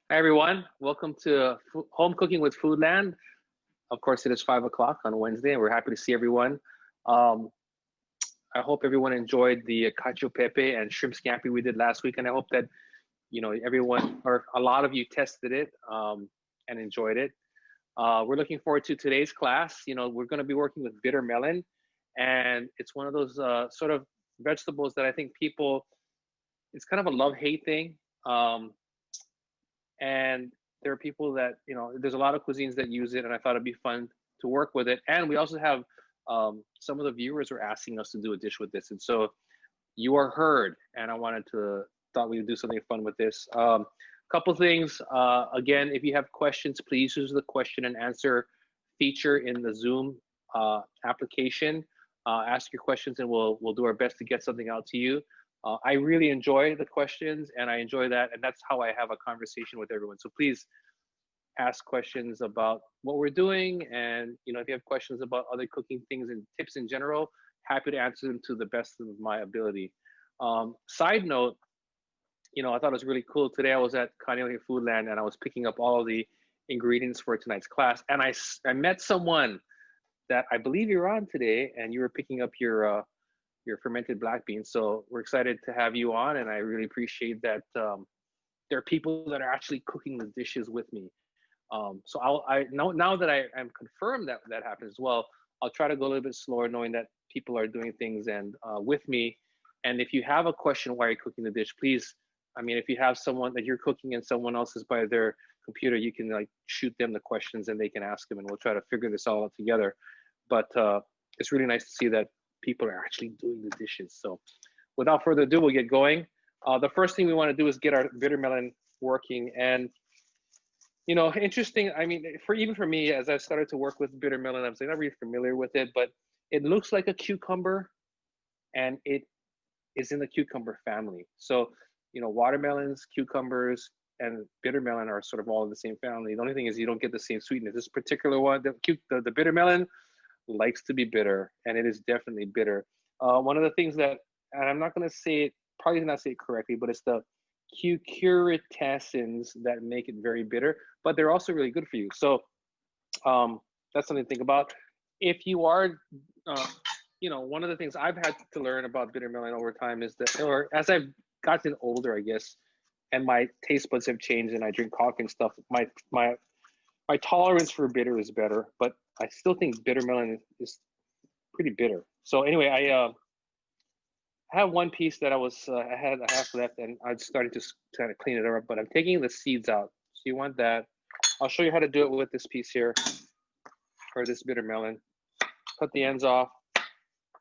Hi everyone, welcome to Home Cooking with Foodland. Of course, it is 5 o'clock on Wednesday, and we're happy to see everyone. Um, I hope everyone enjoyed the cacio pepe and shrimp scampi we did last week, and I hope that everyone or a lot of you tested it and enjoyed it. We're looking forward to today's class. We're going to be working with bitter melon, and it's one of those sort of vegetables that I think people. It's kind of a love-hate thing. And there are people that there's a lot of cuisines that use it, and I thought it'd be fun to work with it. And we also have some of the viewers are asking us to do a dish with this, and so you are heard. And I wanted to thought we'd do something fun with this. Couple things. Again, if you have questions, please use the question and answer feature in the Zoom application. Ask your questions, and we'll do our best to get something out to you. I really enjoy the questions, and I enjoy that, and that's how I have a conversation with everyone. So please ask questions about what we're doing, and if you have questions about other cooking things and tips in general, happy to answer them to the best of my ability. Side note, I thought it was really cool. Today I was at Carnegie Foodland, and I was picking up all of the ingredients for tonight's class, and I met someone that I believe you're on today, and you were picking up your fermented black beans. So we're excited to have you on, and I really appreciate that there are people that are actually cooking the dishes with me. So now that I'm confirmed that that happens as well, I'll try to go a little bit slower, knowing that people are doing things and with me. And if you have a question while you're cooking the dish, please, if you have someone that you're cooking and someone else is by their computer, you can shoot them the questions and they can ask them, and we'll try to figure this all out together. But it's really nice to see that people are actually doing the dishes. So without further ado, we'll get going. The first thing we want to do is get our bitter melon working. And interesting, even for me, as I started to work with bitter melon, I was not really familiar with it, but it looks like a cucumber, and it is in the cucumber family. So watermelons, cucumbers, and bitter melon are sort of all in the same family. The only thing is you don't get the same sweetness. This particular one, the bitter melon, likes to be bitter, and it is definitely bitter. One of the things that, and I'm not going to say it, probably not say it correctly, but it's the cucurbitacins that make it very bitter, but they're also really good for you. So that's something to think about. If you are, one of the things I've had to learn about bitter melon over time is that, or as I've gotten older, I guess, and my taste buds have changed, and I drink coffee and stuff, my tolerance for bitter is better, but I still think bitter melon is pretty bitter. So anyway, I have one piece that I had a half left, and I started to kind of clean it up, but I'm taking the seeds out. So you want that. I'll show you how to do it with this piece here, or this bitter melon. Cut the ends off,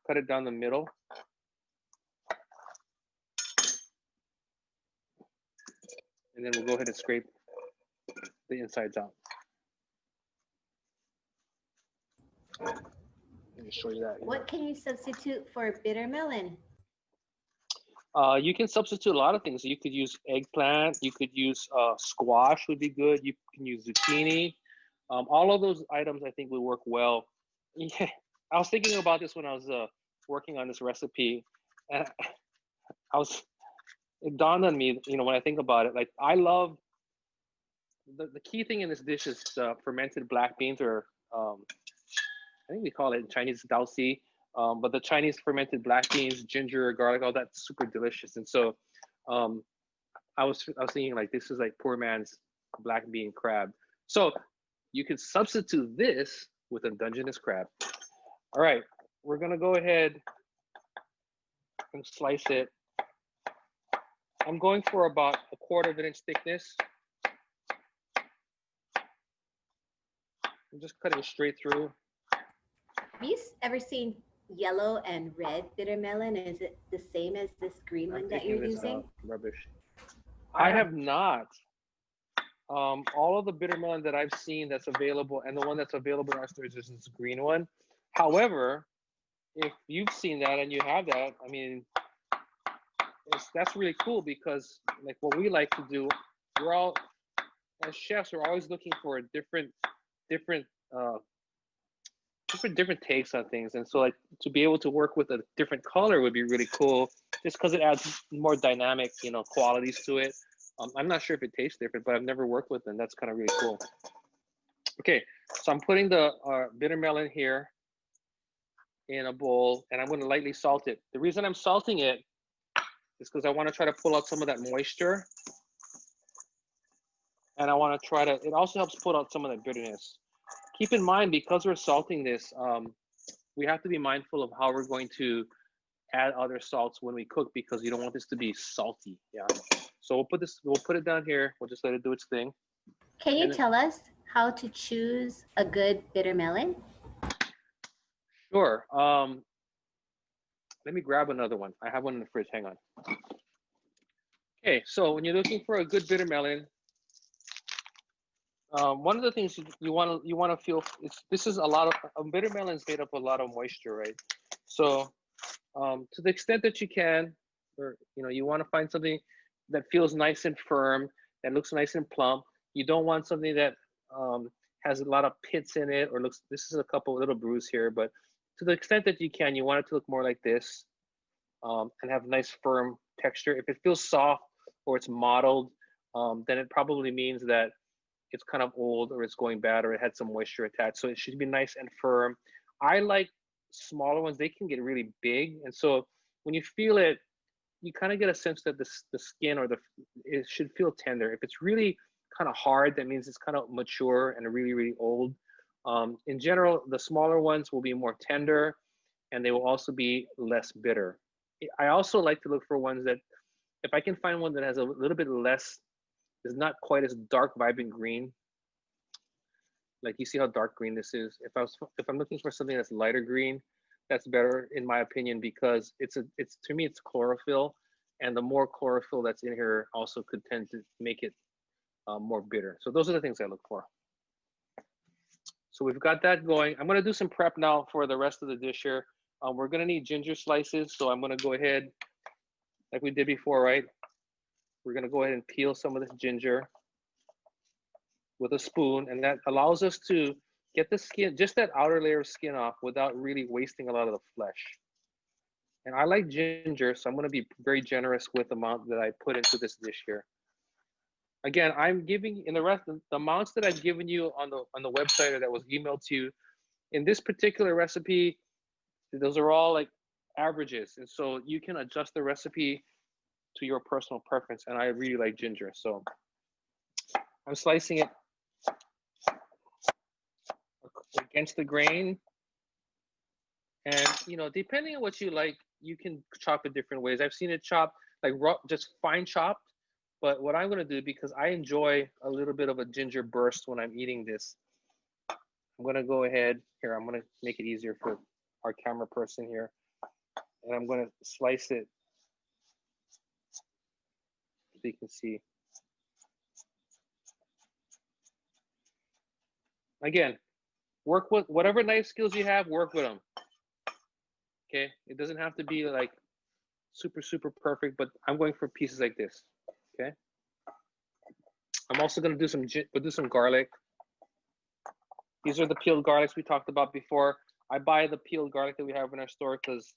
cut it down the middle. And then we'll go ahead and scrape the insides out. Let me show you that. What can you substitute for bitter melon? You can substitute a lot of things. You could use eggplant. You could use squash would be good. You can use zucchini. All of those items I think would work well. Yeah, I was thinking about this when I was working on this recipe, and it dawned on me, when I think about it, like I love the key thing in this dish is fermented black beans, or I think we call it in Chinese daoxi, but the Chinese fermented black beans, ginger, garlic, all that's super delicious. And so I was thinking like this is like poor man's black bean crab. So you can substitute this with a Dungeness crab. All right, we're gonna go ahead and slice it. I'm going for about 1/4 of an inch thickness. I'm just cutting it straight through. Have you ever seen yellow and red bitter melon? Is it the same as this green one that you're using? Rubbish. I have not. All of the bitter melon that I've seen that's available, and the one that's available in our stores is this green one. However, if you've seen that and you have that, that's really cool, because like what we like to do, we're all, as chefs, we're always looking for different takes on things. And so like to be able to work with a different color would be really cool, just because it adds more dynamic qualities to it. I'm not sure if it tastes different, but I've never worked with them. That's kind of really cool. Okay, so I'm putting the bitter melon here in a bowl, and I'm going to lightly salt it. The reason I'm salting it is because I want to try to pull out some of that moisture, and I want to try to, it also helps pull out some of that bitterness. Keep in mind, because we're salting this, we have to be mindful of how we're going to add other salts when we cook, because you don't want this to be salty. Yeah. So we'll put it down here. We'll just let it do its thing. Can you tell us how to choose a good bitter melon? Sure. Let me grab another one. I have one in the fridge. Hang on. Okay, so when you're looking for a good bitter melon, one of the things you want to feel this is a lot of bitter melon is made up of a lot of moisture, right? So to the extent that you can, or you want to find something that feels nice and firm, that looks nice and plump. You don't want something that has a lot of pits in it, or looks. This is a couple little bruise here, but to the extent that you can, you want it to look more like this, and have nice firm texture. If it feels soft or it's mottled, then it probably means that it's kind of old, or it's going bad, or it had some moisture attached. So it should be nice and firm. I like smaller ones. They can get really big, and so when you feel it, you kind of get a sense that the skin or it should feel tender. If it's really kind of hard, that means it's kind of mature and really, really old. In general, the smaller ones will be more tender, and they will also be less bitter. I also like to look for ones that, if I can find one that has a little bit less, is not quite as dark, vibrant green. Like, you see how dark green this is? If I'm looking for something that's lighter green, that's better in my opinion, because it's to me it's chlorophyll, and the more chlorophyll that's in here also could tend to make it more bitter. So those are the things I look for. So we've got that going. I'm going to do some prep now for the rest of the dish here. We're going to need ginger slices, so I'm going to go ahead, like we did before, right? We're going to go ahead and peel some of this ginger with a spoon, and that allows us to get the skin, just that outer layer of skin off, without really wasting a lot of the flesh. And I like ginger, so I'm going to be very generous with the amount that I put into this dish here. Again, I'm giving, in the rest, the amounts that I've given you on the website, or that was emailed to you, in this particular recipe, those are all like averages, and so you can adjust the recipe to your personal preference. And I really like ginger, so I'm slicing it against the grain. And depending on what you like, you can chop it different ways. I've seen it chopped like raw, just fine chopped. But what I'm going to do, because I enjoy a little bit of a ginger burst when I'm eating this, I'm going to go ahead here. I'm going to make it easier for our camera person here, and I'm going to slice it so you can see. Again, work with whatever knife skills you have, work with them. Okay, it doesn't have to be like super, super perfect, but I'm going for pieces like this. Okay, I'm also going to do some garlic. These are the peeled garlics we talked about before. I buy the peeled garlic that we have in our store because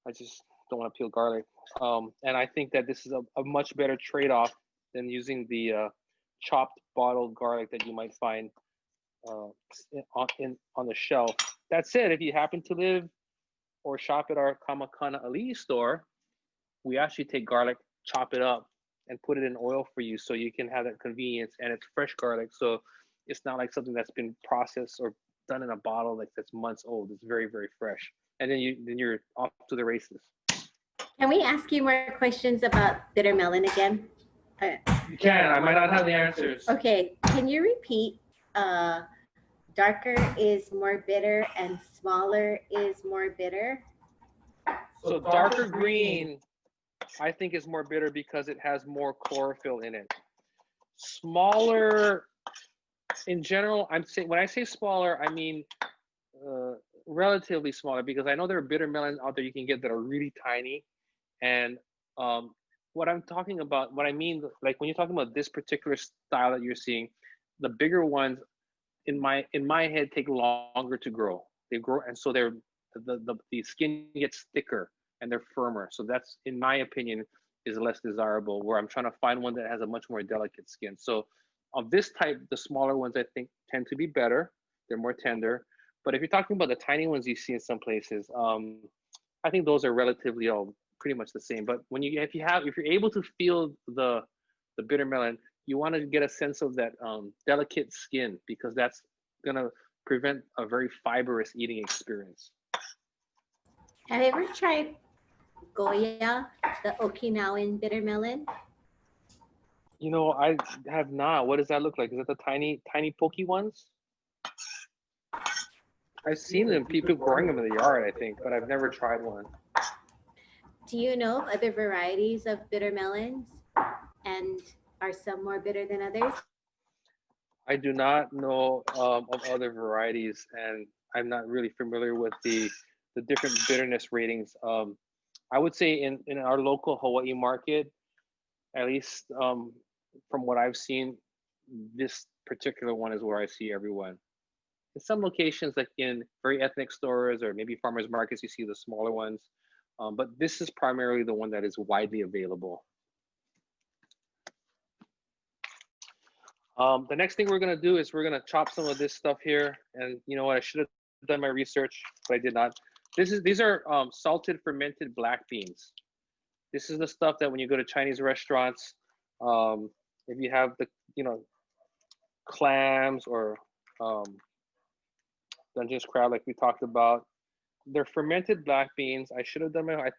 I just don't want to peel garlic. And I think that this is a much better trade-off than using the chopped bottled garlic that you might find on the shelf. That said, if you happen to live or shop at our Kamakana Ali store, we actually take garlic, chop it up, and put it in oil for you, so you can have that convenience. And it's fresh garlic, so it's not like something that's been processed or done in a bottle like that's months old. It's very, very fresh. And then you're off to the races. Can we ask you more questions about bitter melon again? You can. I might not have the answers. Okay. Can you repeat? Darker is more bitter and smaller is more bitter. So darker green, I think, is more bitter because it has more chlorophyll in it. Smaller, in general, when I say smaller, I mean relatively smaller, because I know there are bitter melons out there you can get that are really tiny. And what I'm talking about, what I mean, like when you're talking about this particular style that you're seeing, the bigger ones, in my head, take longer to grow. They grow, and so the skin gets thicker and they're firmer. So that's, in my opinion, is less desirable, where I'm trying to find one that has a much more delicate skin. So of this type, the smaller ones I think tend to be better. They're more tender. But if you're talking about the tiny ones you see in some places, I think those are relatively all pretty much the same. But when you if you're able to feel the bitter melon, you want to get a sense of that delicate skin, because that's gonna prevent a very fibrous eating experience. Have you ever tried Goya, the Okinawan bitter melon? You know, I have not. What does that look like? Is it the tiny, tiny pokey ones? I've seen them, people growing them in the yard, I think, but I've never tried one. Do you know of other varieties of bitter melons? And are some more bitter than others? I do not know of other varieties, and I'm not really familiar with the different bitterness ratings. I would say in our local Hawaii market, at least from what I've seen, this particular one is where I see everyone. In some locations, like in very ethnic stores or maybe farmers markets, you see the smaller ones. But this is primarily the one that is widely available. The next thing we're gonna do is we're gonna chop some of this stuff here. And you know what, I should have done my research, but I did not. These are salted fermented black beans. This is the stuff that when you go to Chinese restaurants, if you have the, you know, clams or Dungeness crab like we talked about, they're fermented black beans. I should have done I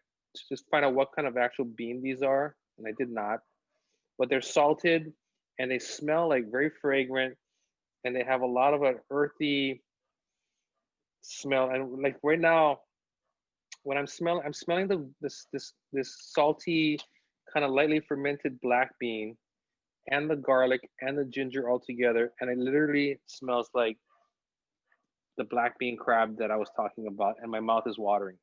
just find out what kind of actual bean these are, and I did not. But they're salted and they smell like very fragrant, and they have a lot of an earthy smell. And like right now, when I'm smelling this salty, kind of lightly fermented black bean, and the garlic and the ginger all together, and it literally smells like the black bean crab that I was talking about, and my mouth is watering.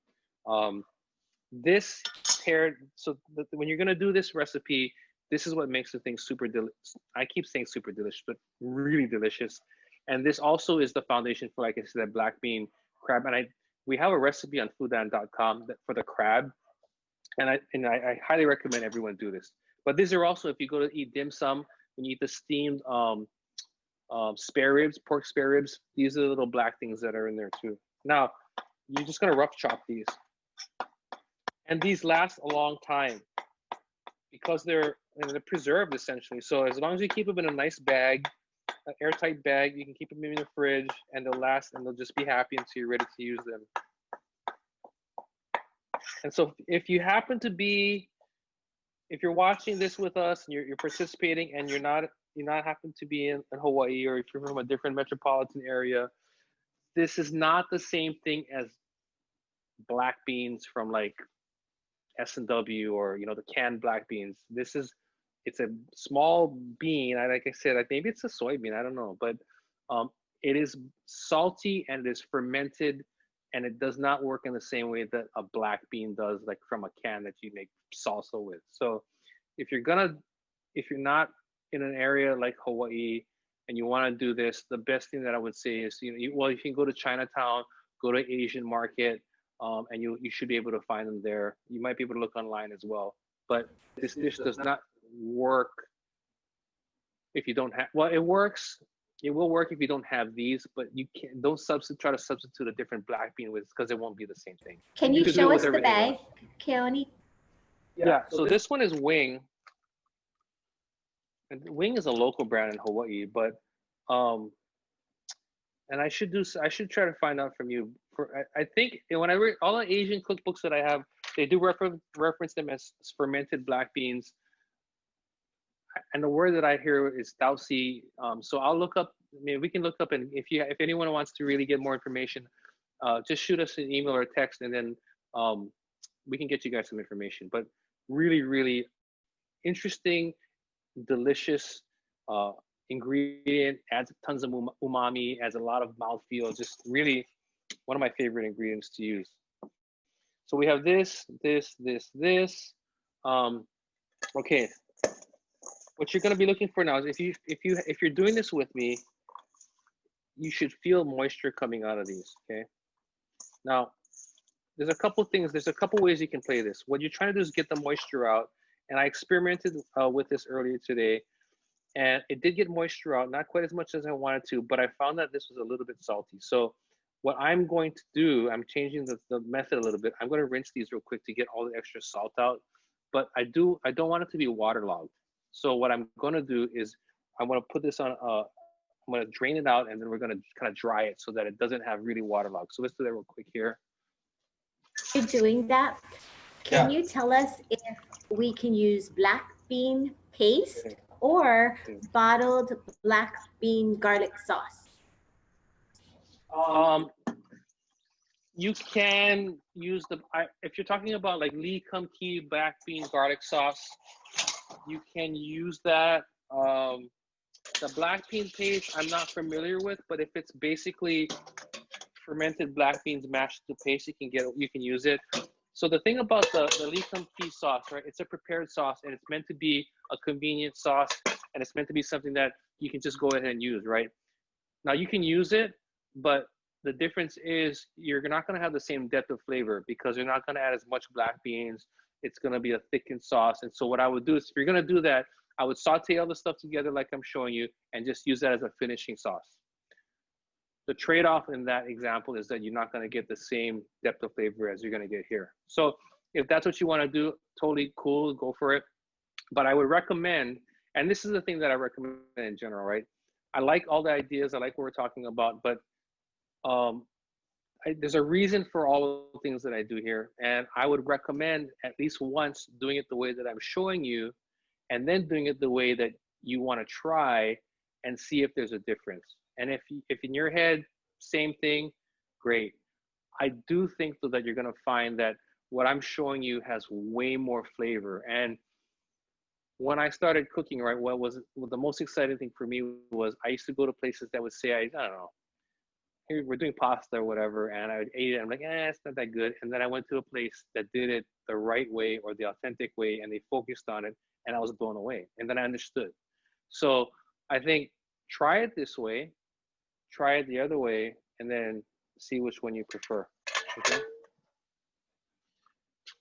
This paired, so when you're gonna do this recipe, this is what makes the thing super delicious. I keep saying super delicious, but really delicious. And this also is the foundation for, like I said, that black bean crab. And we have a recipe on foodland.com for the crab, and I highly recommend everyone do this. But these are also, if you go to eat dim sum, when you eat the steamed spare ribs, pork spare ribs, these are the little black things that are in there too. Now, you're just gonna rough chop these. And these last a long time because they're preserved essentially. So as long as you keep them in a nice bag, an airtight bag, you can keep them in the fridge and they'll last, and they'll just be happy until you're ready to use them. And so if you happen to be, if you're watching this with us and you're participating and you're not happen to be in Hawaii, or if you're from a different metropolitan area, this is not the same thing as black beans from like S&W or, you know, the canned black beans. It's a small bean. Like I said, maybe it's a soybean, I don't know, but it is salty and it is fermented, and it does not work in the same way that a black bean does, like from a can that you make salsa with. So if you're not in an area like Hawaii and you want to do this, the best thing that I would say is, you can go to Chinatown, go to Asian market, and you should be able to find them there. You might be able to look online as well. But this dish does not work if you don't have, well, it works. It will work if you don't have these, but you can't, don't try to substitute a different black bean with, because it won't be the same thing. Can you show us the bag, Keoni? Yeah, so this one is Wing. And Wing is a local brand in Hawaii, but and I should try to find out from you. I think when I read all the Asian cookbooks that I have, they do reference them as fermented black beans. And the word that I hear is Tausi. So I'll look up. I mean, we can look up, and if anyone wants to really get more information, just shoot us an email or a text, and then we can get you guys some information. But really, really interesting, delicious ingredient, adds tons of umami, adds a lot of mouthfeel, just really one of my favorite ingredients to use. So we have this. Okay, what you're going to be looking for now is if you're doing this with me, you should feel moisture coming out of these. Okay, now there's a couple ways you can play this. What you're trying to do is get the moisture out, And I experimented with this earlier today, and it did get moisture out, not quite as much as I wanted to, but I found that this was a little bit salty. So what I'm going to do, I'm changing the method a little bit. I'm going to rinse these real quick to get all the extra salt out, but I don't want it to be waterlogged. So what I'm going to do is I'm going to put this on, I'm going to drain it out, and then we're going to kind of dry it so that it doesn't have really waterlogged. So let's do that real quick here. You're doing that. Can you tell us if we can use black bean paste or bottled black bean garlic sauce? You can use if you're talking about like Lee Kum Kee black bean garlic sauce, you can use that. The black bean paste I'm not familiar with, but if it's basically fermented black beans mashed to paste, you can use it. So the thing about the Lee Kum Kee sauce, right? It's a prepared sauce, and it's meant to be a convenient sauce, and it's meant to be something that you can just go ahead and use, right? Now you can use it, but the difference is you're not going to have the same depth of flavor because you're not going to add as much black beans. It's going to be a thickened sauce. And so what I would do is, if you're going to do that, I would saute all the stuff together like I'm showing you and just use that as a finishing sauce. The trade-off in that example is that you're not going to get the same depth of flavor as you're going to get here. So if that's what you want to do, totally cool, go for it. But I would recommend, and this is the thing that I recommend in general, right? I like all the ideas, I like what we're talking about, but there's a reason for all the things that I do here. And I would recommend at least once doing it the way that I'm showing you, and then doing it the way that you want to try and see if there's a difference. And if in your head, same thing, great. I do think though that you're going to find that what I'm showing you has way more flavor. And when I started cooking, right, the most exciting thing for me was I used to go to places that would say, I don't know, here we're doing pasta or whatever, and I would eat it. I'm like, it's not that good. And then I went to a place that did it the right way or the authentic way, and they focused on it, and I was blown away. And then I understood. So I think try it this way, try it the other way, and then see which one you prefer. Okay.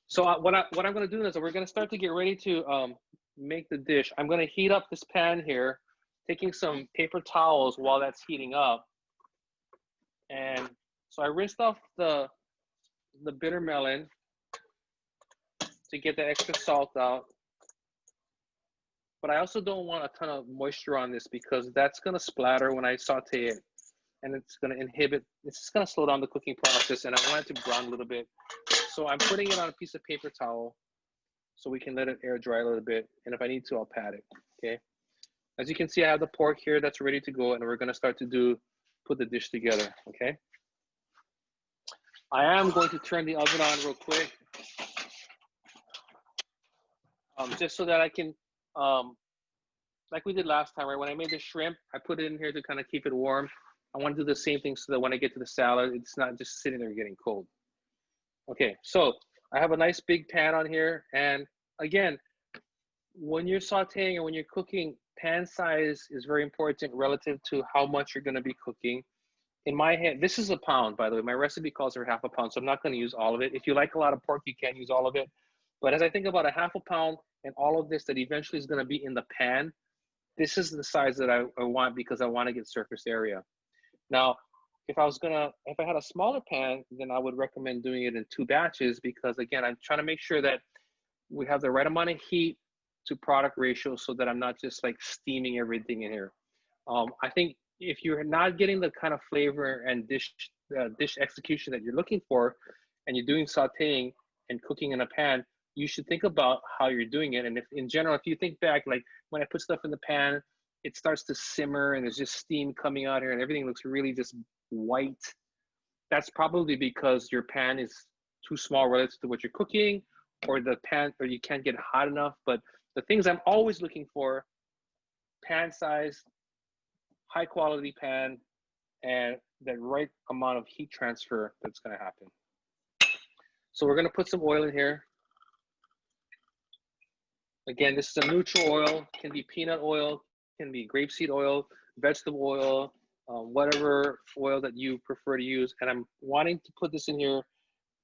So what I'm going to do is we're going to start to get ready to make the dish. I'm going to heat up this pan here, taking some paper towels while that's heating up. And so I rinsed off the bitter melon to get the extra salt out. But I also don't want a ton of moisture on this because that's going to splatter when I saute it. And it's going to inhibit, it's just going to slow down the cooking process. And I want it to brown a little bit. So I'm putting it on a piece of paper towel so we can let it air dry a little bit. And if I need to, I'll pat it, okay? As you can see, I have the pork here that's ready to go. And we're going to start to put the dish together, okay? I am going to turn the oven on real quick, just so that I can, like we did last time, right? When I made the shrimp, I put it in here to kind of keep it warm. I want to do the same thing so that when I get to the salad, it's not just sitting there getting cold. Okay, so I have a nice big pan on here. And again, when you're sauteing or when you're cooking, pan size is very important relative to how much you're going to be cooking. In my head, this is a pound, by the way. My recipe calls for half a pound, so I'm not going to use all of it. If you like a lot of pork, you can use all of it. But as I think about a half a pound and all of this that eventually is going to be in the pan, this is the size that I want because I want to get surface area. Now, if I had a smaller pan, then I would recommend doing it in 2 batches because, again, I'm trying to make sure that we have the right amount of heat to product ratio so that I'm not just like steaming everything in here. I think if you're not getting the kind of flavor and dish execution that you're looking for, and you're doing sauteing and cooking in a pan, you should think about how you're doing it. And if in general, if you think back, like when I put stuff in the pan, it starts to simmer and there's just steam coming out here and everything looks really just white. That's probably because your pan is too small relative to what you're cooking, or or you can't get hot enough. But the things I'm always looking for: pan size, high quality pan, and that right amount of heat transfer that's going to happen. So we're going to put some oil in here. Again, this is a neutral oil. Can be peanut oil, can be grapeseed oil, vegetable oil, whatever oil that you prefer to use. And I'm wanting to put this in here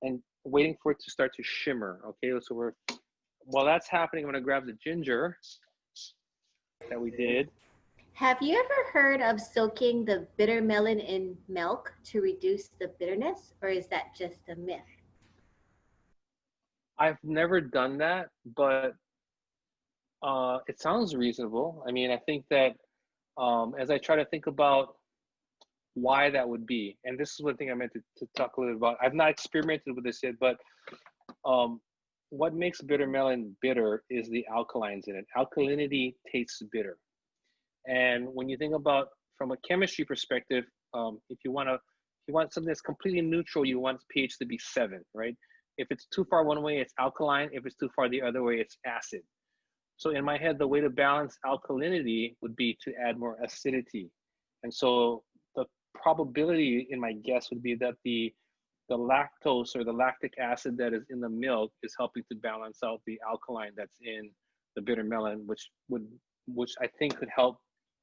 and waiting for it to start to shimmer. Okay, so while that's happening, I'm gonna grab the ginger that we did. Have you ever heard of soaking the bitter melon in milk to reduce the bitterness, or is that just a myth? I've never done that, but it sounds reasonable. I mean, I think that as I try to think about why that would be, and this is one thing I meant to talk a little bit about. I've not experimented with this yet, but what makes bitter melon bitter is the alkalines in it. Alkalinity tastes bitter. And when you think about from a chemistry perspective, if you want something that's completely neutral, you want pH to be 7, right? If it's too far one way, it's alkaline. If it's too far the other way, it's acid. So in my head, the way to balance alkalinity would be to add more acidity. And so the probability in my guess would be that the lactose or the lactic acid that is in the milk is helping to balance out the alkaline that's in the bitter melon, which I think could help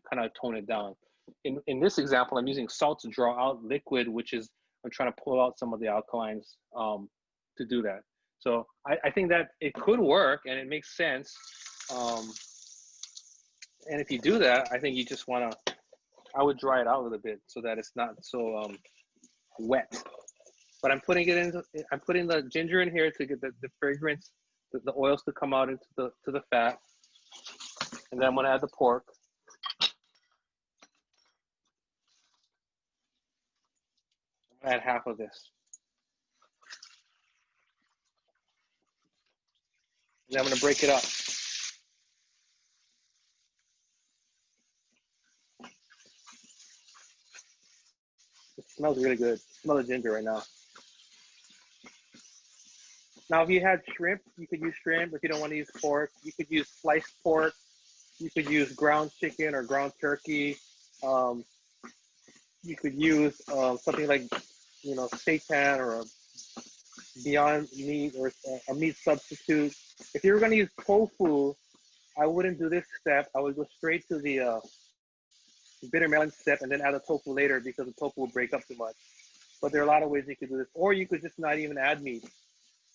kind of tone it down. In this example, I'm using salt to draw out liquid, which is I'm trying to pull out some of the alkalines to do that. So I think that it could work and it makes sense. And if you do that, I think you just want to, I would dry it out a little bit so that it's not so wet. But I'm putting the ginger in here to get the fragrance, the oils to come out into the fat. And then I'm gonna add the pork. I'm gonna add half of this. And then I'm gonna break it up. It smells really good. Smell the ginger right now. Now, if you had shrimp, you could use shrimp. If you don't want to use pork, you could use sliced pork. You could use ground chicken or ground turkey. You could use something like, seitan or a Beyond Meat or a meat substitute. If you were going to use tofu, I wouldn't do this step. I would go straight to the bitter melon step and then add the tofu later because the tofu will break up too much. But there are a lot of ways you could do this. Or you could just not even add meat.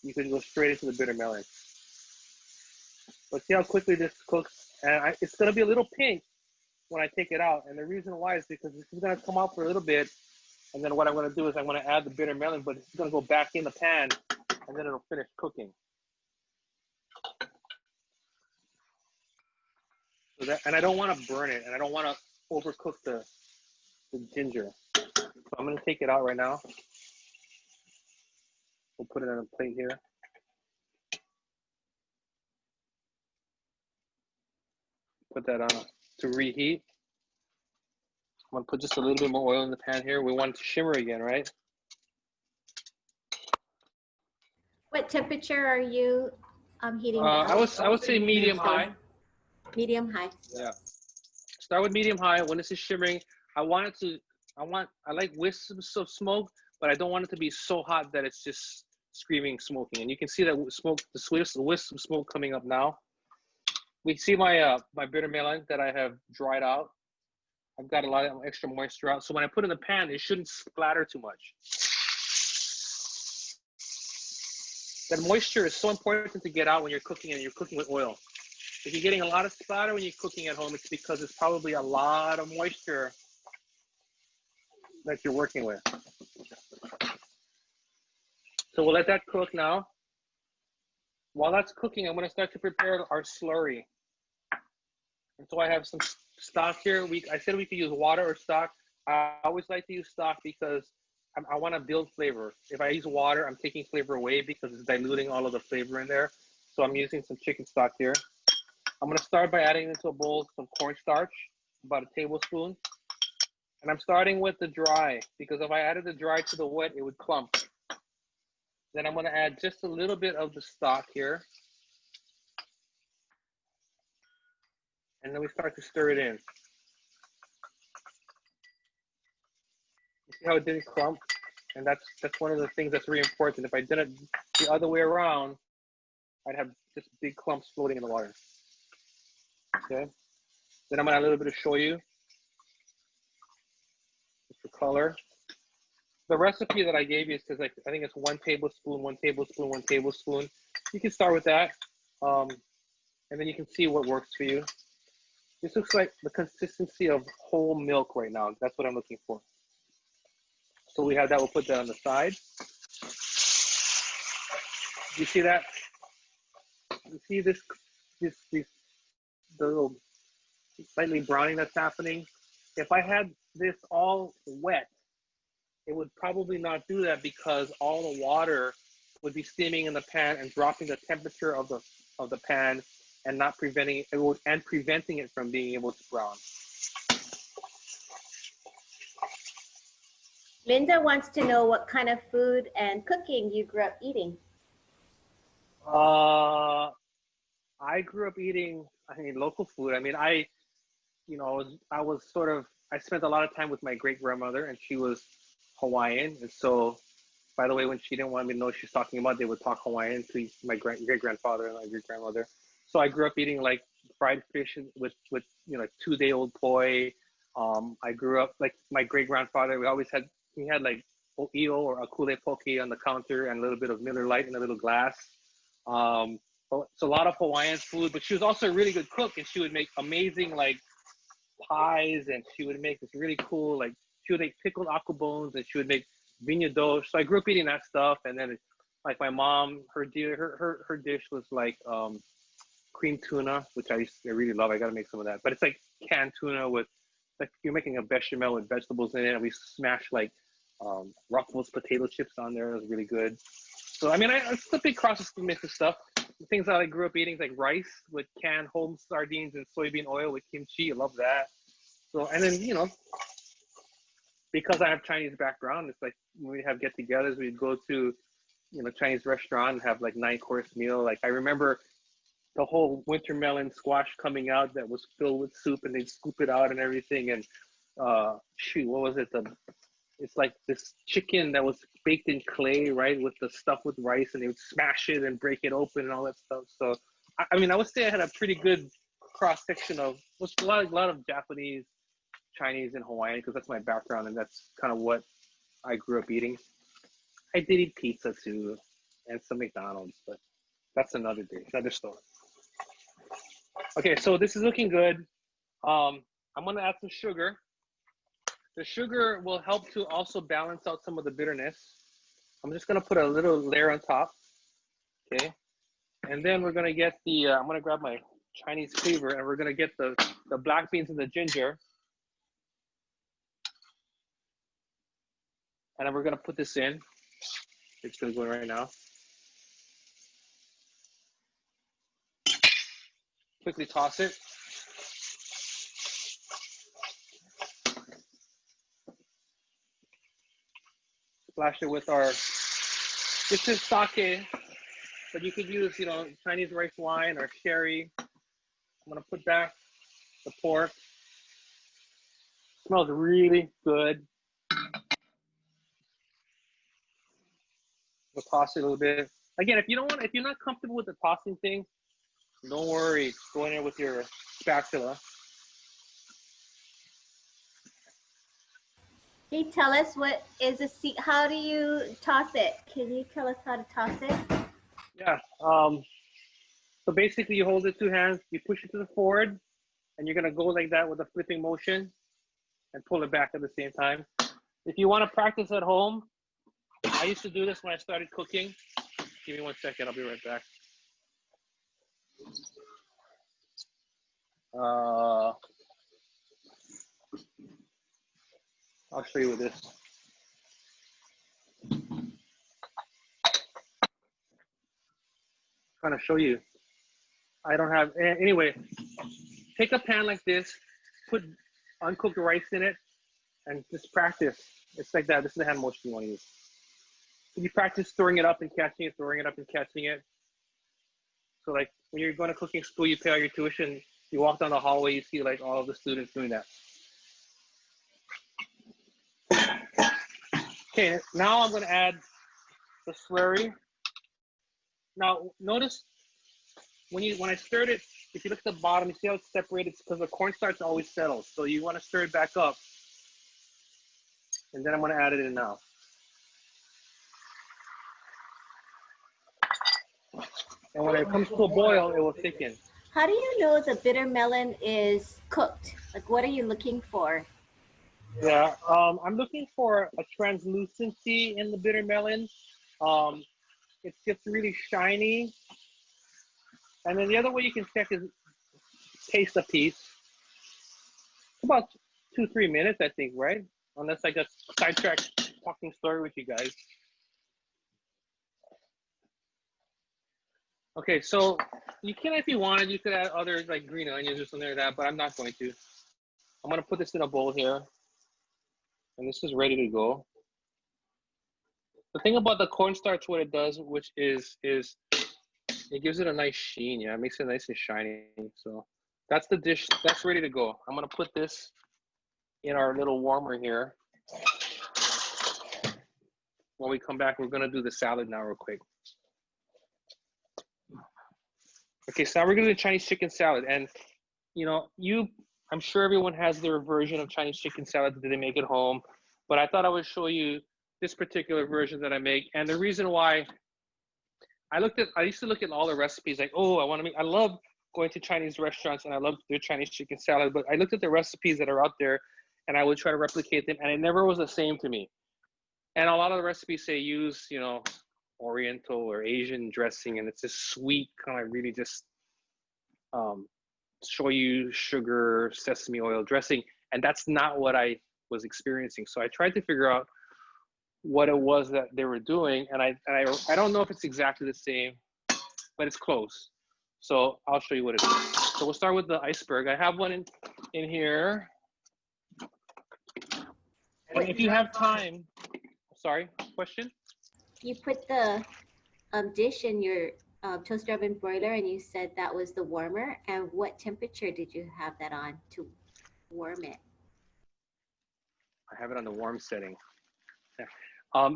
You could go straight into the bitter melon. But see how quickly this cooks? And it's going to be a little pink when I take it out. And the reason why is because this is going to come out for a little bit. And then what I'm going to do is I'm going to add the bitter melon, but it's going to go back in the pan and then it'll finish cooking. So that, and I don't want to burn it and I don't want to overcook the ginger. So I'm going to take it out right now. We'll put it on a plate here. Put that on to reheat. I'm gonna put just a little bit more oil in the pan here. We want it to shimmer again, right? What temperature are you heating? I would say medium high. Medium high. Yeah. Start with medium high. When this is shimmering, I like wisps of smoke, but I don't want it to be so hot that it's just screaming smoking. And you can see that smoke, the wisp of smoke coming up now. We see my my bitter melon that I have dried out. I've got a lot of extra moisture out. So when I put it in the pan, it shouldn't splatter too much. That moisture is so important to get out when you're cooking and you're cooking with oil. If you're getting a lot of splatter when you're cooking at home, it's because it's probably a lot of moisture that you're working with. So we'll let that cook now. While that's cooking, I'm going to start to prepare our slurry. And so I have some stock here. I said we could use water or stock. I always like to use stock because I want to build flavor. If I use water, I'm taking flavor away because it's diluting all of the flavor in there. So I'm using some chicken stock here. I'm going to start by adding into a bowl some cornstarch, about a tablespoon. And I'm starting with the dry because if I added the dry to the wet, it would clump. Then I'm going to add just a little bit of the stock here. And then we start to stir it in. You see how it didn't clump? And that's one of the things that's really important. If I did it the other way around, I'd have just big clumps floating in the water. Okay. Then I'm gonna add a little bit of shoyu, just for color. The recipe that I gave you says I think it's 1 tablespoon, 1 tablespoon, 1 tablespoon. You can start with that. And then you can see what works for you. This looks like the consistency of whole milk right now. That's what I'm looking for. So we have that, we'll put that on the side. You see that? You see this the little slightly browning that's happening? If I had this all wet, it would probably not do that because all the water would be steaming in the pan and dropping the temperature of the pan and not preventing it from being able to brown. Linda wants to know what kind of food and cooking you grew up eating. I grew up eating, local food. I spent a lot of time with my great grandmother, and she was Hawaiian. And so, by the way, when she didn't want me to know what she's talking about, they would talk Hawaiian to my great grandfather and my great grandmother. So I grew up eating like fried fish with 2-day-old poi. I grew up like my great grandfather. He had like o'io or akule poke on the counter and a little bit of Miller Lite in a little glass. So a lot of Hawaiian food, but she was also a really good cook, and she would make amazing like pies, and she would make this really cool, like she would make pickled aku bones, and she would make vinha dosh. So I grew up eating that stuff. And then like my mom, her dish was like cream tuna, which I really love. I gotta make some of that. But it's like canned tuna with, like you're making a bechamel with vegetables in it, and we smash like Ruffles potato chips on there. It was really good. So it's a big cross mix of stuff. The things that I grew up eating, like rice with canned home sardines and soybean oil with kimchi. I love that. So, and then because I have Chinese background, it's like when we have get-togethers, we'd go to Chinese restaurant and have like 9-course meal. Like I remember the whole winter melon squash coming out that was filled with soup, and they'd scoop it out and everything. And what was it? It's like this chicken that was baked in clay, right, with the stuff with rice, and they would smash it and break it open and all that stuff. So, I would say I had a pretty good cross section of a lot of Japanese, Chinese, and Hawaiian, because that's my background, and that's kind of what I grew up eating. I did eat pizza too, and some McDonald's, but that's another day, another story. Okay, so this is looking good. I'm gonna add some sugar. The sugar will help to also balance out some of the bitterness. I'm just gonna put a little layer on top, okay? And then we're gonna get I'm gonna grab my Chinese cleaver, and we're gonna get the black beans and the ginger. And then we're gonna put this in. It's gonna go in right now. Quickly toss it. Splash it with this is sake, but you could use, Chinese rice wine or sherry. I'm gonna put back the pork. Smells really good. We'll toss it a little bit. Again, if you're not comfortable with the tossing thing, don't worry. Go in there with your spatula. Can you tell us what is how do you toss it? Can you tell us how to toss it? Yeah. So basically, you hold it 2 hands, you push it to the forward, and you're gonna go like that with a flipping motion, and pull it back at the same time. If you want to practice at home, I used to do this when I started cooking. Give me 1 second, I'll be right back. I'll show you with this. I'm trying to show you. I don't have, anyway, take a pan like this, put uncooked rice in it, and just practice. It's like that. This is the hand motion you want to use. You practice stirring it up and catching it, throwing it up and catching it. So like when you're going to cooking school, you pay all your tuition, you walk down the hallway, you see like all of the students doing that. Okay, now I'm going to add the slurry. Now notice when I stirred it, if you look at the bottom, you see how it's separated? It's because the cornstarch always settles. So you want to stir it back up. And then I'm going to add it in now. And when it comes to a boil, it will thicken. How do you know the bitter melon is cooked? Like, what are you looking for? Yeah, I'm looking for a translucency in the bitter melon. It gets really shiny. And then the other way you can check is taste a piece. About 2-3 minutes, I think, right? Unless I got sidetracked talking story with you guys. Okay, so you can, if you wanted, you could add other like green onions or something like that, but I'm not going to. I'm gonna put this in a bowl here, and this is ready to go. The thing about the cornstarch, what it does, which is it gives it a nice sheen. Yeah, it makes it nice and shiny. So that's the dish. That's ready to go. I'm gonna put this in our little warmer here. When we come back, we're gonna do the salad now real quick. Okay, so now we're gonna do the Chinese chicken salad. And you know, I'm sure everyone has their version of Chinese chicken salad that they make at home, but I thought I would show you this particular version that I make. And the reason why I used to look at all the recipes like, oh, I love going to Chinese restaurants and I love their Chinese chicken salad, but I looked at the recipes that are out there and I would try to replicate them and it never was the same to me. And a lot of the recipes say use, you know, Oriental or Asian dressing, and it's this sweet kind of really just shoyu, sugar, sesame oil dressing, and that's not what I was experiencing. So I tried to figure out what it was that they were doing, and I don't know if it's exactly the same, but it's close. So I'll show you what it is. So we'll start with the iceberg. I have one in here, and if you have time, sorry, question? You put the dish in your toaster oven broiler, and you said that was the warmer. And what temperature did you have that on to warm it? I have it on the warm setting.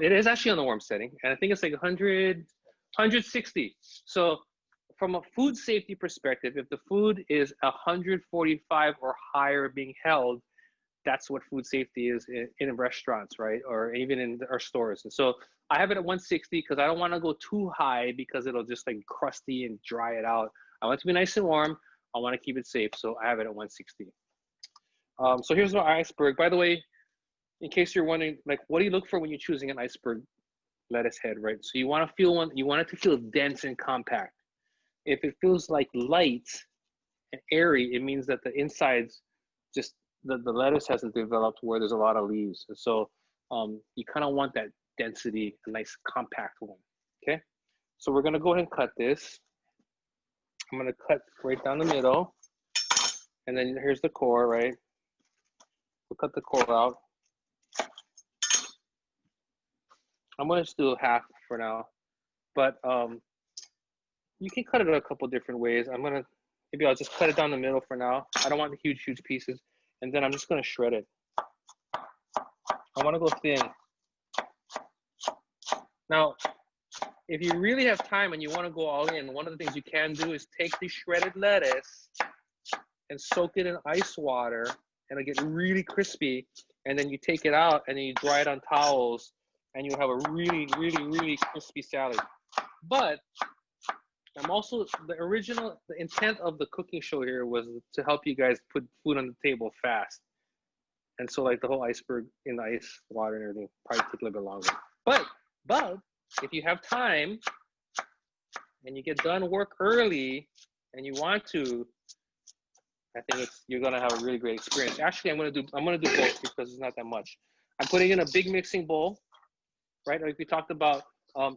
It is actually on the warm setting, and I think it's like 100, 160. So from a food safety perspective, if the food is 145 or higher being held, that's what food safety is in restaurants, right? Or even in our stores. And so I have it at 160 because I don't want to go too high because it'll just like crusty and dry it out. I want it to be nice and warm. I want to keep it safe. So I have it at 160. So here's my iceberg. By the way, in case you're wondering, like, what do you look for when you're choosing an iceberg lettuce head, right? So you want it to feel dense and compact. If it feels like light and airy, it means that the insides just, the lettuce hasn't developed where there's a lot of leaves. And so you kind of want that density, a nice compact one, okay? So we're gonna go ahead and cut this. I'm gonna cut right down the middle. And then here's the core, right? We'll cut the core out. I'm gonna just do half for now, but you can cut it a couple different ways. Maybe I'll just cut it down the middle for now. I don't want the huge pieces. And then I'm just gonna shred it. I wanna go thin. Now, if you really have time and you wanna go all in, one of the things you can do is take the shredded lettuce and soak it in ice water, and it'll get really crispy. And then you take it out and then you dry it on towels, and you have a really, really, really crispy salad. But the intent of the cooking show here was to help you guys put food on the table fast. And so like the whole iceberg in the ice water and everything probably take a little bit longer. But if you have time and you get done work early and you want to, I think you're gonna have a really great experience. Actually, I'm gonna do both because it's not that much. I'm putting in a big mixing bowl, right? Like we talked about,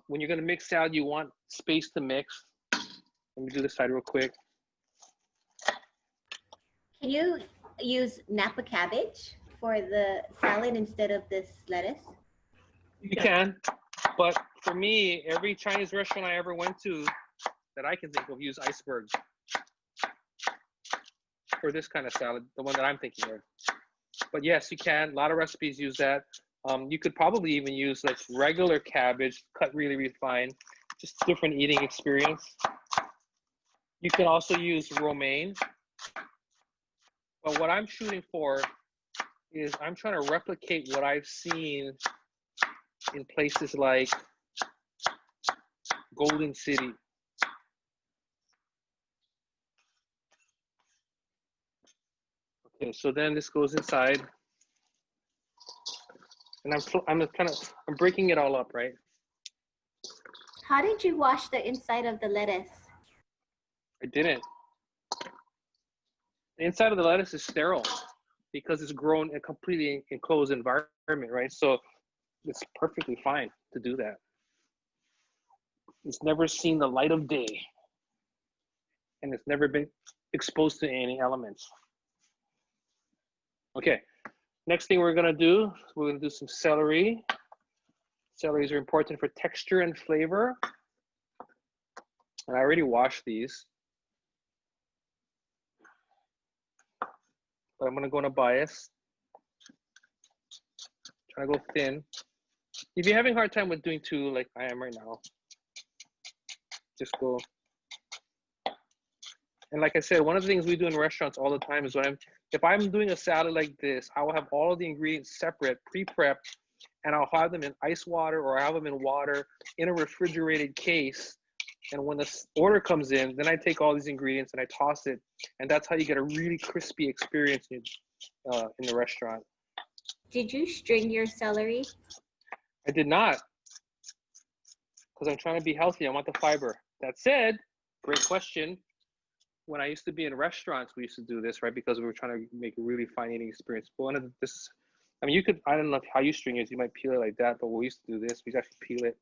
when you're gonna mix salad, you want space to mix. Let me do this side real quick. Can you use Napa cabbage for the salad instead of this lettuce? You can, but for me, every Chinese restaurant I ever went to that I can think of use icebergs for this kind of salad, the one that I'm thinking of. But yes, you can. A lot of recipes use that. You could probably even use like regular cabbage, cut really, really fine. Just different eating experience. You can also use romaine. But what I'm shooting for is I'm trying to replicate what I've seen in places like Golden City, Okay, so then this goes inside, and I'm breaking it all up, right? How did you wash the inside of the lettuce? I didn't. The inside of the lettuce is sterile because it's grown in a completely enclosed environment, right? So it's perfectly fine to do that. It's never seen the light of day, and it's never been exposed to any elements. Okay, next thing we're gonna do some celery. Celeries are important for texture and flavor. And I already washed these. But I'm gonna go on a bias. Try to go thin. If you're having a hard time with doing two like I am right now, just go. And like I said, one of the things we do in restaurants all the time is if I'm doing a salad like this, I will have all of the ingredients separate, pre-prepped, and I'll have them in ice water or I'll have them in water in a refrigerated case. And when the order comes in, then I take all these ingredients and I toss it. And that's how you get a really crispy experience in the restaurant. Did you string your celery? I did not, because I'm trying to be healthy. I want the fiber. That said, great question. When I used to be in restaurants, we used to do this, right? Because we were trying to make a really fine eating experience. But I mean, I don't know how you string it. You might peel it like that, but we used to do this. We actually peel it.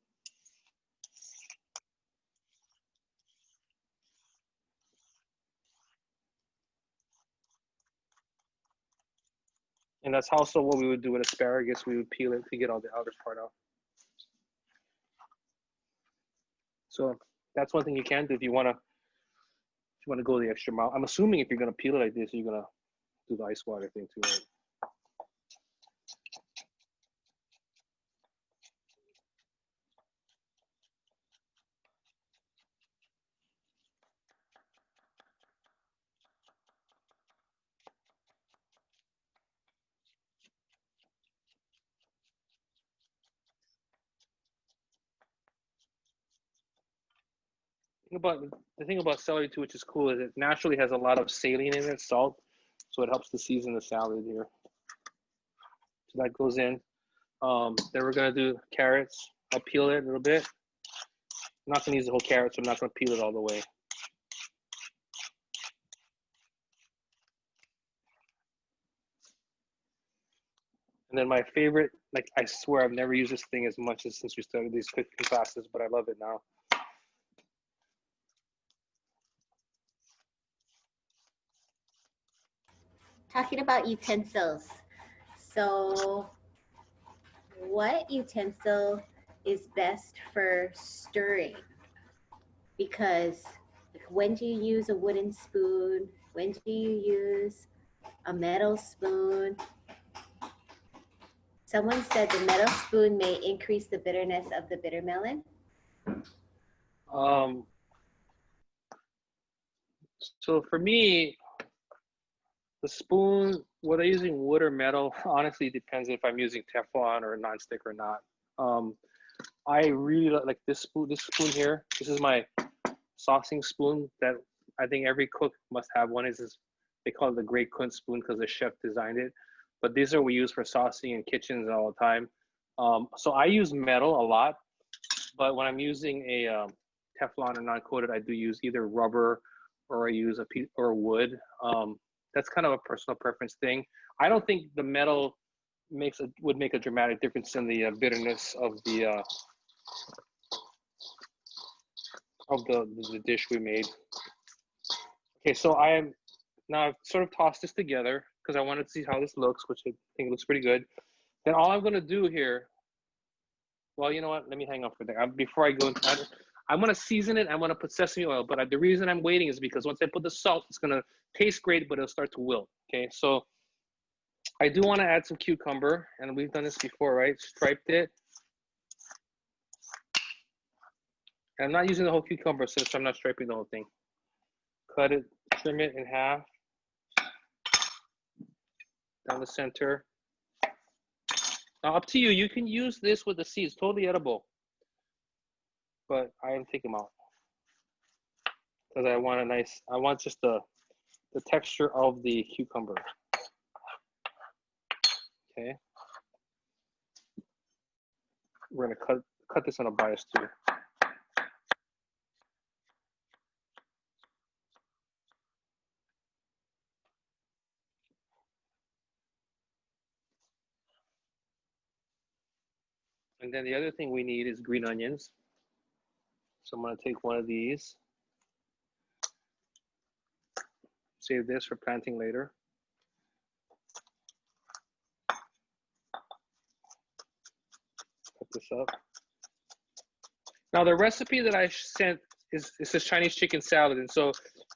And that's also what we would do with asparagus. We would peel it to get all the outer part out. So that's one thing you can do if you want to go the extra mile. I'm assuming if you're going to peel it like this, you're going to do the ice water thing too, right? The thing about celery too, which is cool, is it naturally has a lot of saline in it, salt, so it helps to season the salad here. So that goes in. Then we're gonna do carrots. I'll peel it a little bit. I'm not gonna use the whole carrot, so I'm not gonna peel it all the way. And then my favorite, like I swear I've never used this thing as much as since we started these cooking classes, but I love it now. Talking about utensils. So what utensil is best for stirring? Because when do you use a wooden spoon? When do you use a metal spoon? Someone said the metal spoon may increase the bitterness of the bitter melon. So for me, the spoon, whether I'm using wood or metal, honestly depends if I'm using Teflon or nonstick or not. I really like this spoon. This spoon here. This is my saucing spoon that I think every cook must have one. They call it the Great Kunst spoon because the chef designed it. But these are what we use for saucing in kitchens all the time. So I use metal a lot, but when I'm using a Teflon or non-coated, I do use either rubber or I use a piece or wood. That's kind of a personal preference thing. I don't think the metal would make a dramatic difference in the bitterness of the dish we made. Okay, so now I've sort of tossed this together because I wanted to see how this looks, which I think looks pretty good. Then all I'm gonna do here, well, you know what? Let me hang up for that. Before I go into I'm gonna season it. I'm gonna put sesame oil, but the reason I'm waiting is because once I put the salt, it's gonna taste great, but it'll start to wilt. Okay, so I do want to add some cucumber, and we've done this before, right? Striped it. And I'm not using the whole cucumber since I'm not striping the whole thing. Cut it, trim it in half. Down the center. Now up to you. You can use this with the seeds, totally edible. But I am taking them out because I want just the texture of the cucumber. Okay. We're gonna cut this on a bias too. And then the other thing we need is green onions. So I'm gonna take one of these. Save this for planting later. Cut this up. Now the recipe that I sent is this Chinese chicken salad. And so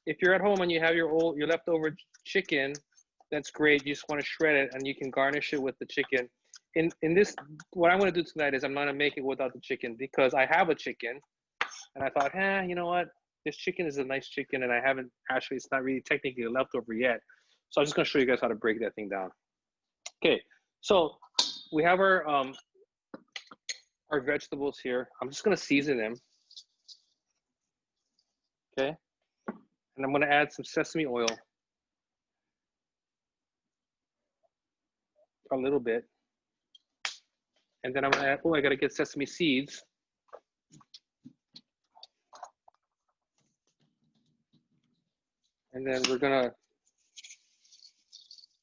if you're at home and you have your leftover chicken, that's great. You just want to shred it and you can garnish it with the chicken. In this, what I'm going to do tonight is I'm going to make it without the chicken because I have a chicken and I thought, you know what? This chicken is a nice chicken and I haven't actually, it's not really technically a leftover yet. So I'm just going to show you guys how to break that thing down. Okay, so we have our vegetables here. I'm just going to season them. Okay, and I'm going to add some sesame oil. A little bit. And then I'm gonna add, I gotta get sesame seeds. And then we're gonna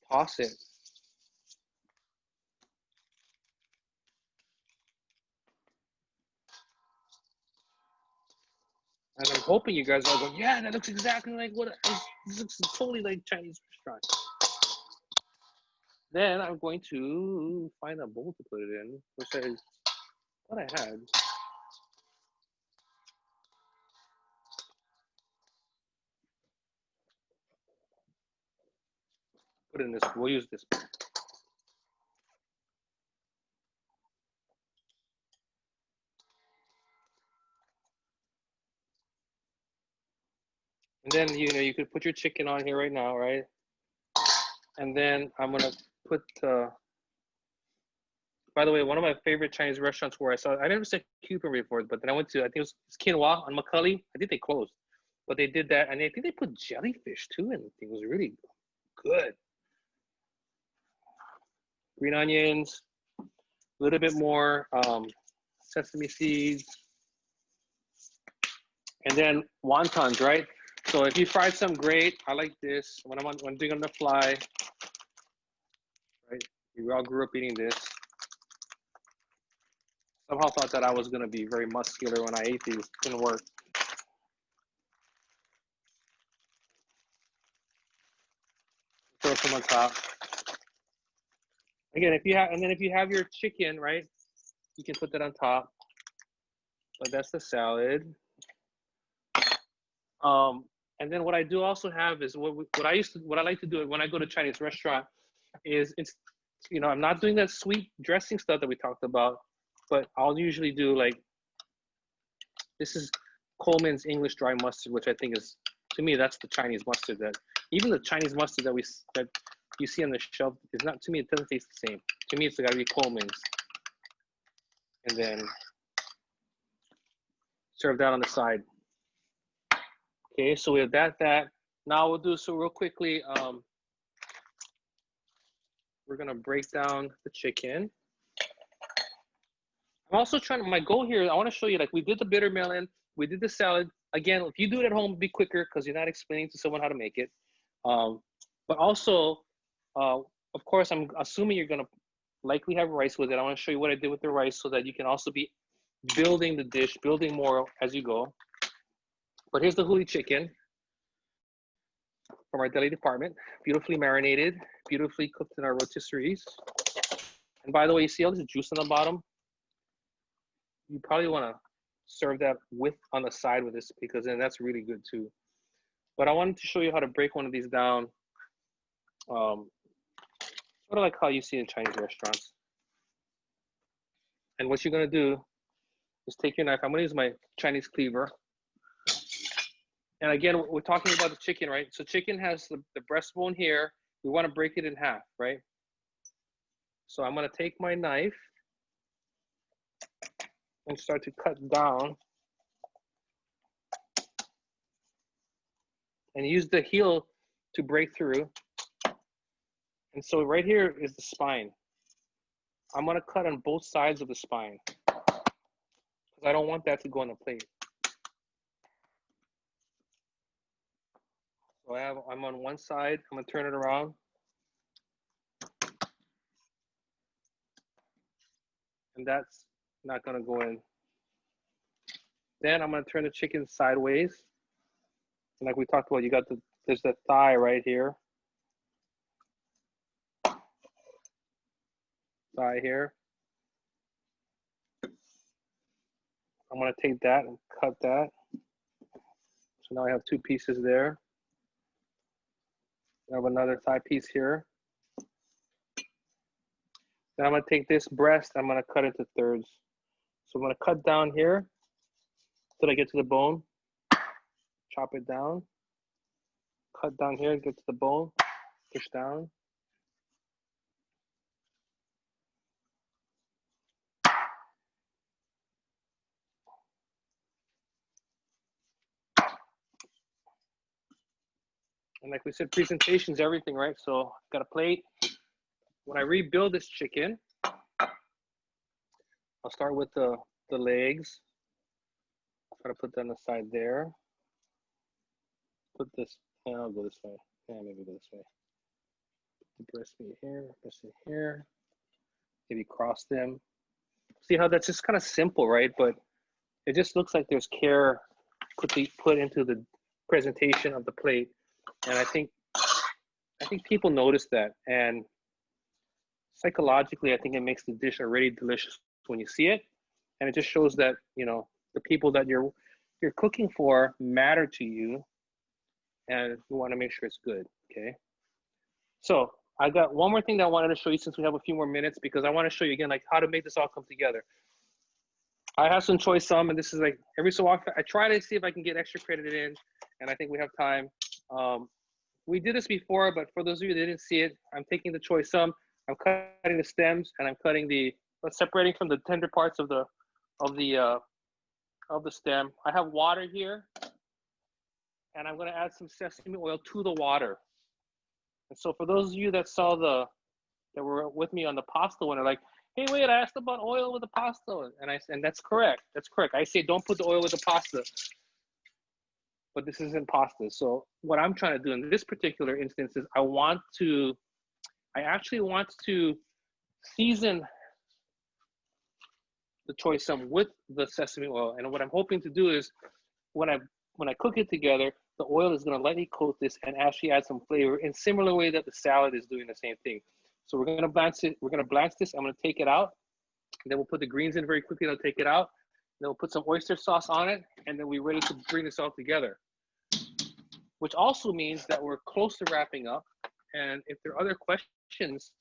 toss it. And I'm hoping you guys are going, yeah, that looks exactly like this looks totally like Chinese restaurant. Then I'm going to find a bowl to put it in, which is what I had. Put it in this, we'll use this. And then, you could put your chicken on here right now, right? And then I'm gonna put, by the way, one of my favorite Chinese restaurants where I never said cucumber before, but then I went to, I think it was Quinoa on McCully. I think they closed, but they did that. And I think they put jellyfish too in it. It was really good. Green onions, a little bit more sesame seeds, and then wontons, right? So if you fried some, great. I like this when I'm doing on the fly, right? We all grew up eating this. Somehow thought that I was gonna be very muscular when I ate these. Didn't work. Throw some on top. Again, if you have your chicken, right, you can put that on top. But that's the salad. And then what I do also have is what I like to do when I go to Chinese restaurant is I'm not doing that sweet dressing stuff that we talked about, but I'll usually do this is Coleman's English dry mustard, which I think is, to me, that's the Chinese mustard that even the Chinese mustard that you see on the shelf is not, to me, it doesn't taste the same. To me, it's gotta be Coleman's. And then serve that on the side. Okay, so we have that. Now we'll do so real quickly. We're gonna break down the chicken. I'm also my goal here, I wanna show you, we did the bitter melon, we did the salad. Again, if you do it at home, be quicker because you're not explaining to someone how to make it. But also, of course, I'm assuming you're gonna likely have rice with it. I wanna show you what I did with the rice so that you can also be building the dish, building more as you go. But here's the huli chicken from our deli department, beautifully marinated, beautifully cooked in our rotisseries. And by the way, you see all this juice on the bottom? You probably want to serve that on the side with this because then that's really good too. But I wanted to show you how to break one of these down, sort of like how you see in Chinese restaurants. And what you're gonna do is take your knife. I'm gonna use my Chinese cleaver. And again, we're talking about the chicken, right? So chicken has the breastbone here. We want to break it in half, right? So I'm going to take my knife and start to cut down and use the heel to break through. And so right here is the spine. I'm gonna cut on both sides of the spine because I don't want that to go on the plate. So I'm on one side, I'm gonna turn it around. And that's not gonna go in. Then I'm gonna turn the chicken sideways. And like we talked about, there's the thigh right here. Thigh here. I'm gonna take that and cut that. So now I have 2 pieces there. I have another thigh piece here. Then I'm gonna take this breast, I'm gonna cut it to thirds. So I'm gonna cut down here till I get to the bone. Chop it down. Cut down here, get to the bone, push down. And like we said, presentation's everything, right? So I've got a plate. When I rebuild this chicken, I'll start with the legs. Try to put that on the side there. Put this, I'll go this way. Yeah, maybe go this way. Put the breast meat here, breast meat here. Maybe cross them. See how that's just kind of simple, right? But it just looks like there's care put into the presentation of the plate. And I think people notice that, and psychologically, I think it makes the dish already delicious when you see it, and it just shows that the people that you're cooking for matter to you, and you want to make sure it's good. Okay. So I got one more thing that I wanted to show you since we have a few more minutes, because I want to show you again like how to make this all come together. I have some choy sum, and this is like every so often I try to see if I can get extra credit in, and I think we have time. We did this before, but for those of you that didn't see it, I'm taking the choy sum, I'm cutting the stems, and I'm cutting separating from the tender parts of the stem. I have water here, and I'm going to add some sesame oil to the water. And so for those of you that were with me on the pasta one, are like, hey, wait, I asked about oil with the pasta, and that's correct. That's correct. I say don't put the oil with the pasta. But this isn't pasta. So what I'm trying to do in this particular instance is I actually want to season the choy sum with the sesame oil. And what I'm hoping to do is when I cook it together, the oil is going to lightly coat this and actually add some flavor in similar way that the salad is doing the same thing. So we're going to blanch it. We're going to blanch this. I'm going to take it out. And then we'll put the greens in very quickly. I'll take it out. Then we'll put some oyster sauce on it. And then we're ready to bring this all together. Which also means that we're close to wrapping up. And if there are other questions,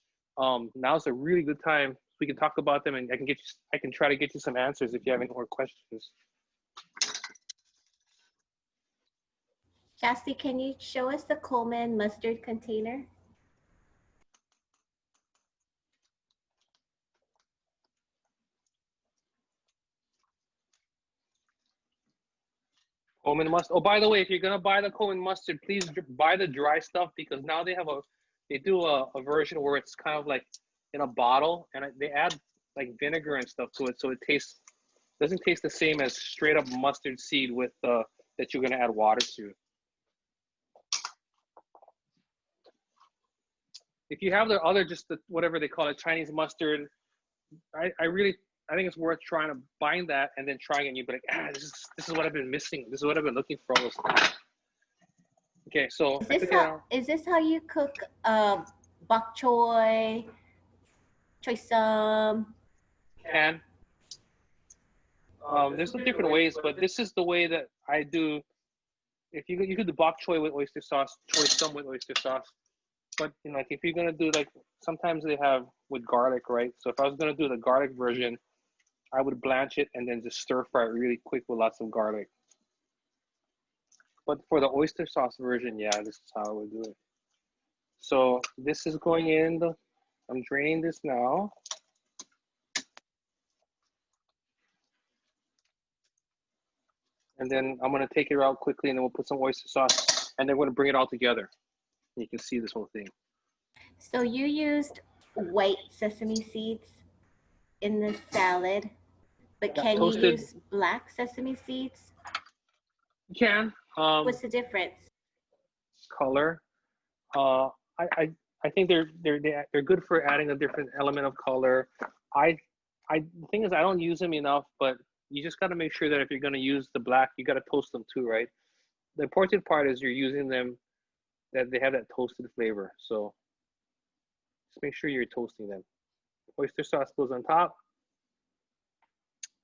now's a really good time. We can talk about them, and I can try to get you some answers if you have any more questions. Cassie, can you show us the Coleman mustard container? Coleman mustard. Oh, by the way, if you're gonna buy the Coleman mustard, please buy the dry stuff, because now they do a version where it's kind of like in a bottle, and they add like vinegar and stuff to it, so it doesn't taste the same as straight up mustard seed with that you're gonna add water to. If you have the other, whatever they call it, Chinese mustard, I think it's worth trying to find that and then trying it, and you'd be like, this is what I've been missing. This is what I've been looking for all this time. Okay, so is this how you cook bok choy, choy sum? And there's some different ways, but this is the way that I do. If you could do bok choy with oyster sauce, choy sum with oyster sauce. But like if you're gonna do like, sometimes they have with garlic, right? So if I was gonna do the garlic version, I would blanch it and then just stir fry it really quick with lots of garlic. But for the oyster sauce version, yeah, this is how I would do it. So this is going in I'm draining this now. And then I'm gonna take it out quickly, and then we'll put some oyster sauce, and then we're gonna bring it all together. You can see this whole thing. So you used white sesame seeds? in the salad, but Yeah, can you toasted. use black sesame seeds? You can. What's the difference? Color. Uh, I think they're good for adding a different element of color. I the thing is I don't use them enough, but you just got to make sure that if you're going to use the black, you got to toast them too, right? The important part is you're using them that they have that toasted flavor. So just make sure you're toasting them. Oyster sauce goes on top.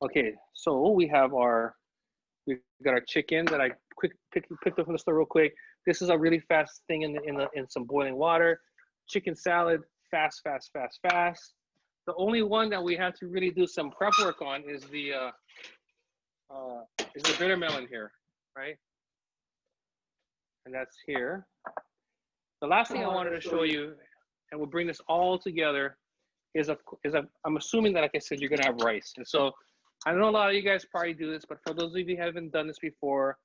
Okay, so we've got our chicken that I picked up from the store real quick. This is a really fast thing in some boiling water. Chicken salad, fast. The only one that we have to really do some prep work on is the bitter melon here, right? And that's here. The last thing I wanted to show you, and we'll bring this all together, I'm assuming that, like I said, you're gonna have rice. And so I know a lot of you guys probably do this, but for those of you who haven't done this before,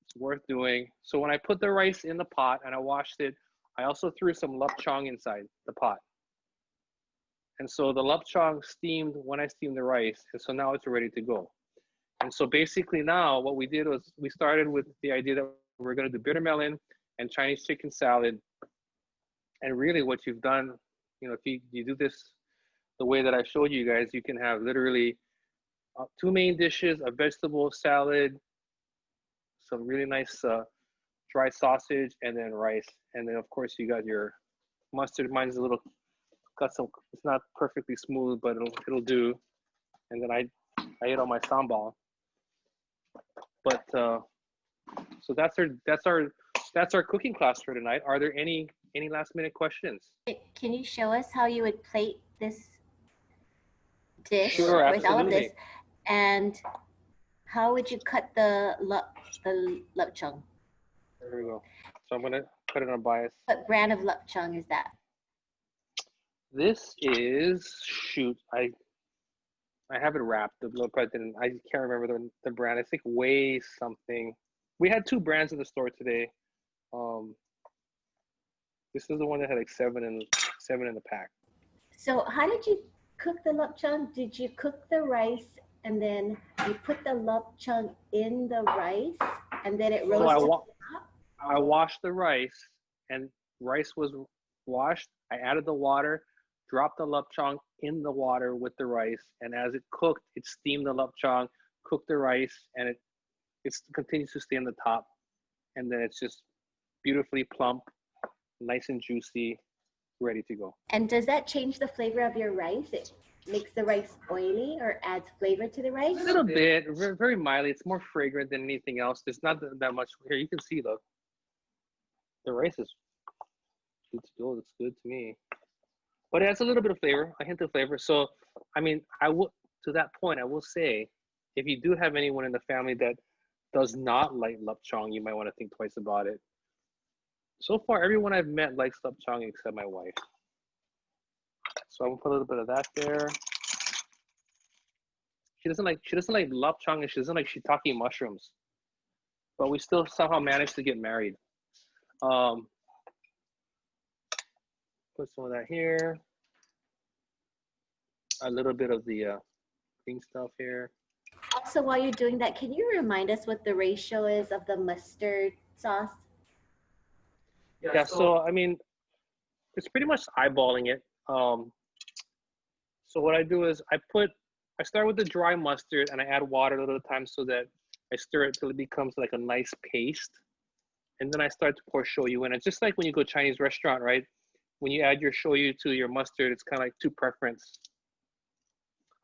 it's worth doing. So when I put the rice in the pot and I washed it, I also threw some lupchong inside the pot. And so the lupchong steamed when I steamed the rice, and so now it's ready to go. And so basically now what we did was we started with the idea that we're gonna do bitter melon and Chinese chicken salad. And really what you've done, you know, if you do this the way that I showed you guys, you can have literally two main dishes, a vegetable salad, some really nice dry sausage, and then rice. And then of course you got your mustard. Mine's a little, it's not perfectly smooth, but it'll do. And then I ate all my sambal. But so that's our cooking class for tonight. Are there any last minute questions? Can you show us how you would plate this dish Sure, with all of this? And how would you cut the lupchong? There we go. So I'm gonna put it on bias. What brand of lupchong is that? This is, shoot, I have it wrapped, but I can't remember the brand. I think Way something. We had two brands in the store today. This is the one that had like seven in the pack. So how did you cook the lupchong? Did you cook the rice and then you put the lupchong in the rice and then it roasted? So I washed the rice, and rice was washed. I added the water, dropped the lupchong in the water with the rice, and as it cooked, it steamed the lupchong, cooked the rice, and it continues to stay on the top, and then it's just beautifully plump, nice and juicy, ready to go. And does that change the flavor of your rice? It makes the rice oily or adds flavor to the rice? A little bit, very mildly. It's more fragrant than anything else. There's not that much here. You can see the rice is good to go. Looks good to me. But it has a little bit of flavor, a hint of flavor. So, I mean, to that point, I will say, if you do have anyone in the family that does not like lupchong, you might want to think twice about it. So far, everyone I've met likes lupchong except my wife. So I'm gonna put a little bit of that there. She doesn't like lupchong, and she doesn't like shiitake mushrooms. But we still somehow managed to get married. Put some of that here. A little bit of the green stuff here. Also, while you're doing that, can you remind us what the ratio is of the mustard sauce? Yeah, so I mean, it's pretty much eyeballing it. So what I do is I start with the dry mustard and I add water a little at a time so that I stir it till it becomes like a nice paste. And then I start to pour shoyu in. It's just like when you go to a Chinese restaurant, right? When you add your shoyu to your mustard, it's kind of like two preference.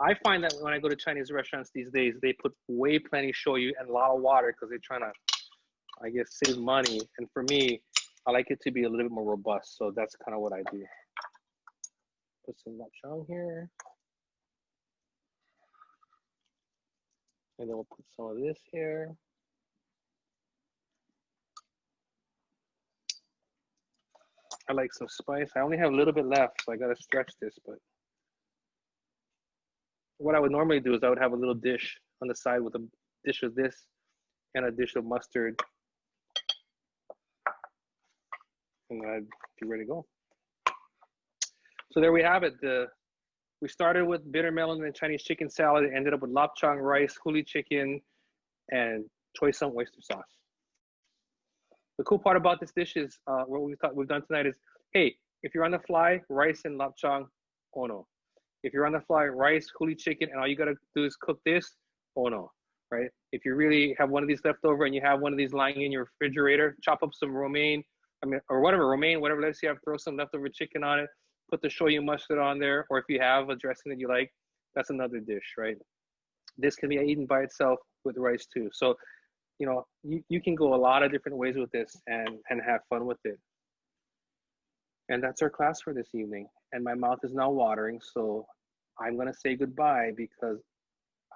I find that when I go to Chinese restaurants these days, they put way plenty shoyu and a lot of water because they're trying to, I guess, save money. And for me, I like it to be a little bit more robust. So that's kind of what I do. Put some lupchong here. And then we'll put some of this here. I like some spice. I only have a little bit left, so I gotta stretch this, but what I would normally do is I would have a little dish on the side with a dish of this and a dish of mustard. And I'd be ready to go. So there we have it, the we started with bitter melon and Chinese chicken salad. It ended up with lapchang rice, huli chicken, and choy sum oyster sauce. The cool part about this dish is what we've done tonight is, hey, if you're on the fly, rice and lapchang, oh no. If you're on the fly, rice, huli chicken, and all you gotta do is cook this, oh no, right? If you really have one of these left over and you have one of these lying in your refrigerator, chop up some romaine, or whatever lettuce you have, throw some leftover chicken on it, put the shoyu mustard on there, or if you have a dressing that you like, that's another dish, right? This can be eaten by itself with rice too. So, you know, you can go a lot of different ways with this and have fun with it. And that's our class for this evening. And my mouth is now watering, so I'm gonna say goodbye because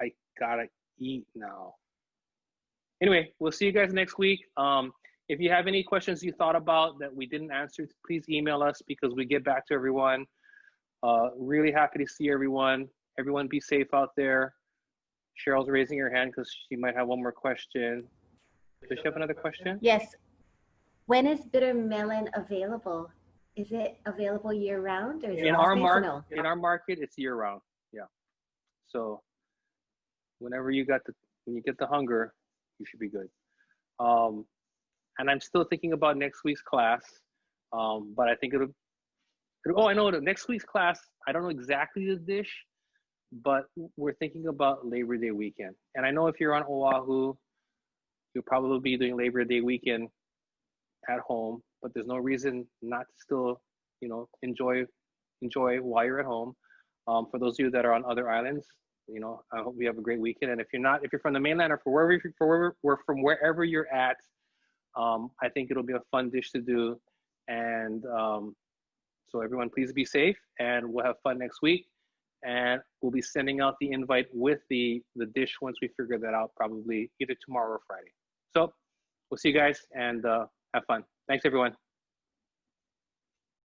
I gotta eat now. Anyway, we'll see you guys next week. If you have any questions you thought about that we didn't answer, please email us because we get back to everyone. Really happy to see everyone. Everyone be safe out there. Cheryl's raising her hand because she might have one more question. Does she have another question? Yes. When is bitter melon available? Is it available year round or is it seasonal? In our market, it's year round. Yeah. So whenever you get the hunger, you should be good. And I'm still thinking about next week's class, but I think I know the next week's class, I don't know exactly the dish, but we're thinking about Labor Day weekend. And I know if you're on Oahu, you'll probably be doing Labor Day weekend at home, but there's no reason not to still, you know, enjoy while you're at home. For those of you that are on other islands, you know, I hope you have a great weekend. And if you're from the mainland or from wherever you're at, I think it'll be a fun dish to do. And so everyone, please be safe, and we'll have fun next week. And we'll be sending out the invite with the dish once we figure that out, probably either tomorrow or Friday. So we'll see you guys and have fun. Thanks, everyone.